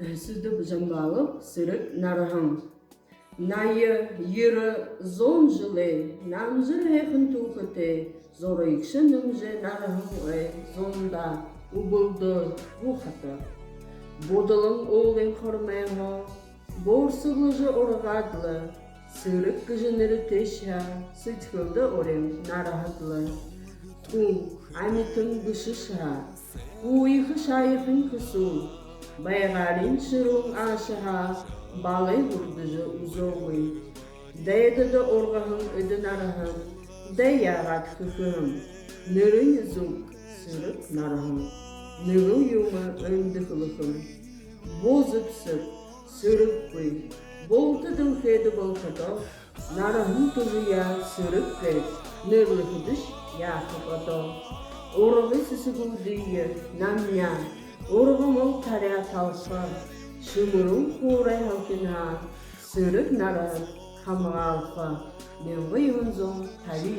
Sizde bujambalı sırık narahım. Nayı yürü zon jıle, namjır hekın tukate, zora yükşen nımje narahım zonda ubuldu bu hatı. Bodalın oğlun kormayha, borsulucu orgadlı, sırık gıcınları teşha, sıtkıldı orem narahatlı. Tun, amitın gışışha, uyku şayıkın kısul, baygalin şırın aşaha, balay vurducu uzoğuy. Dayada da orgahın ödün arahın, dayagat kıkım, nırın yüzüm, sırık narahım. Nırın yuma öndü kılıkım, bozup sık, sırık bıy, boltu dılkaydı bolkada, narahım tuzuya sırık kayıt, nırlı hıdış yakıp ato. Orғы сісігім дүйі, намня, орғым ол тария талса, шымырым қорай халкина, сырық нарар, хамға алқа, мен ғойын зон, таби